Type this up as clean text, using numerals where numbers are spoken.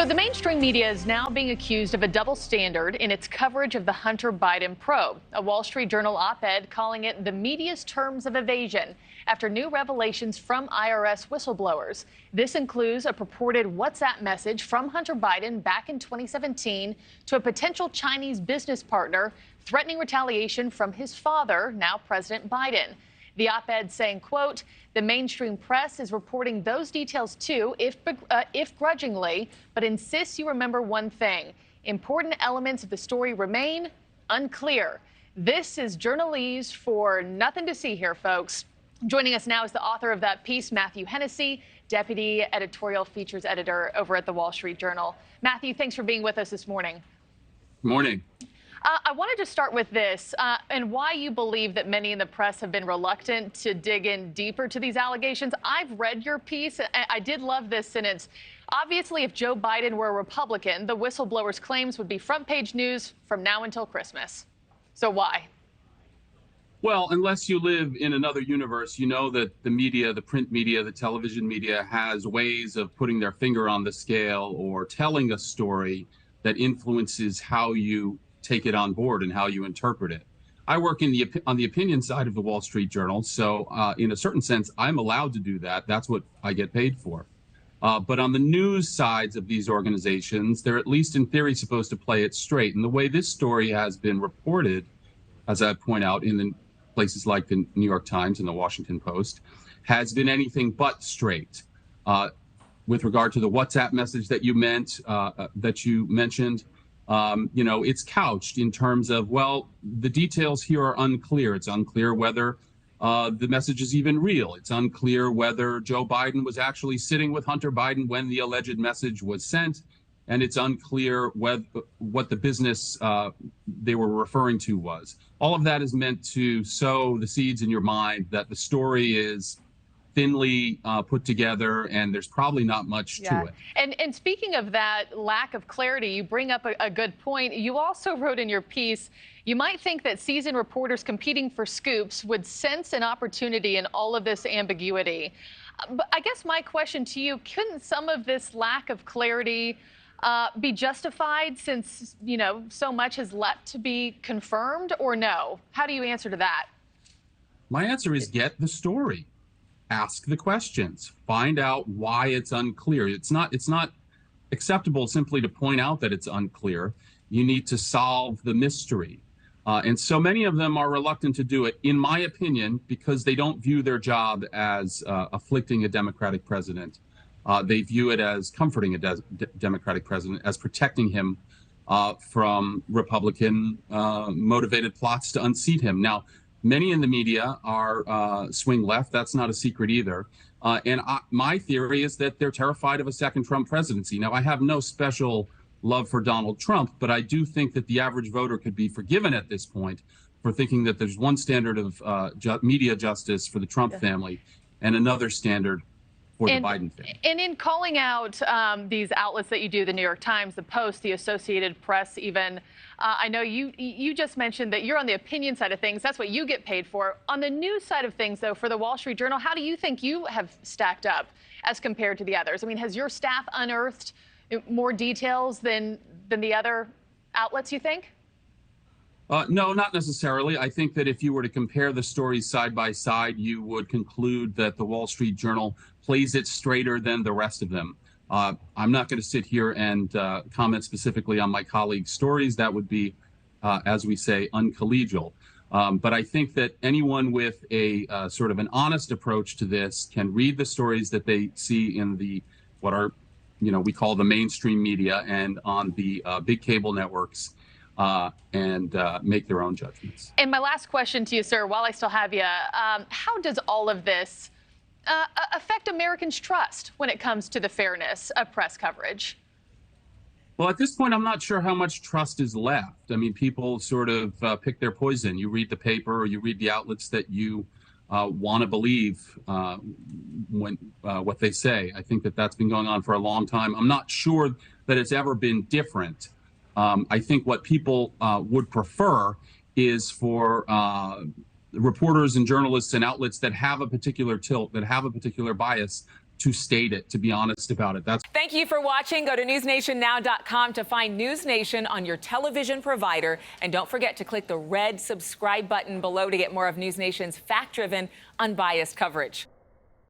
the mainstream media is now being accused of a double standard in its coverage of the Hunter Biden probe. A Wall Street Journal op-ed calling it the media's terms of evasion after new revelations from IRS whistleblowers. This includes a purported WhatsApp message from Hunter Biden back in 2017 to a potential Chinese business partner threatening retaliation from his father, now President Biden. The op-ed saying, quote, the mainstream press is reporting those details too, if grudgingly, but insists you remember one thing. Important elements of the story remain unclear. This is journalese for nothing to see here, folks. Joining us now is the author of that piece, Matthew Hennessey, deputy editorial features editor over at the Wall Street Journal. Matthew, thanks for being with us this morning. Morning. I wanted to start with this and why you believe that many in the press have been reluctant to dig in deeper to these allegations. I've read your piece. I did love this sentence. Obviously, if Joe Biden were a Republican, the whistleblower's claims would be front page news from now until Christmas. So why? Well, unless you live in another universe, you know that the media, the print media, the television media has ways of putting their finger on the scale or telling a story that influences how you take it on board and how you interpret it. I work on the opinion side of the Wall Street Journal, so in a certain sense, I'm allowed to do that. That's what I get paid for. But on the news sides of these organizations, they're at least in theory supposed to play it straight. And the way this story has been reported, as I point out in the places like the New York Times and the Washington Post, has been anything but straight. With regard to the WhatsApp message that you mentioned, it's couched in terms of, well, the details here are unclear. It's unclear whether the message is even real. It's unclear whether Joe Biden was actually sitting with Hunter Biden when the alleged message was sent. And it's unclear what the business they were referring to was. All of that is meant to sow the seeds in your mind that the story is thinly put together, and there's probably not much to it. And speaking of that lack of clarity, you bring up a good point. You also wrote in your piece, you might think that seasoned reporters competing for scoops would sense an opportunity in all of this ambiguity. But I guess my question to you, couldn't some of this lack of clarity be justified since, so much has left to be confirmed, or no? How do you answer to that? My answer is get the story. Ask the questions, find out why it's unclear. It's not acceptable simply to point out that it's unclear. You need to solve the mystery. And so many of them are reluctant to do it, in my opinion, because they don't view their job as afflicting a Democratic president. They view it as comforting a Democratic president, as protecting him from Republican motivated plots to unseat him. Now, many in the media are swing left. That's not a secret either. And my theory is that they're terrified of a second Trump presidency. Now, I have no special love for Donald Trump, but I do think that the average voter could be forgiven at this point for thinking that there's one standard of media justice for the Trump family and another standard for the Biden family. And in calling out these outlets that you do, the New York Times, the Post, the Associated Press even, I know you just mentioned that you're on the opinion side of things. That's what you get paid for. On the news side of things, though, for the Wall Street Journal, how do you think you have stacked up as compared to the others? I mean, has your staff unearthed more details than the other outlets, you think? No, not necessarily. I think that if you were to compare the stories side by side, you would conclude that the Wall Street Journal plays it straighter than the rest of them. I'm not going to sit here and comment specifically on my colleagues' stories. That would be, as we say, uncollegial. But I think that anyone with a sort of an honest approach to this can read the stories that they see in what are, we call the mainstream media and on the big cable networks. And make their own judgments. And my last question to you, sir, while I still have you, how does all of this affect Americans' trust when it comes to the fairness of press coverage? Well, at this point, I'm not sure how much trust is left. I mean, people sort of pick their poison. You read the paper or you read the outlets that you want to believe what they say. I think that that's been going on for a long time. I'm not sure that it's ever been different. I think what people would prefer is for reporters and journalists and outlets that have a particular tilt, that have a particular bias, to state it, to be honest about it. Thank you for watching. Go to newsnationnow.com to find NewsNation on your television provider. And don't forget to click the red subscribe button below to get more of NewsNation's fact-driven, unbiased coverage.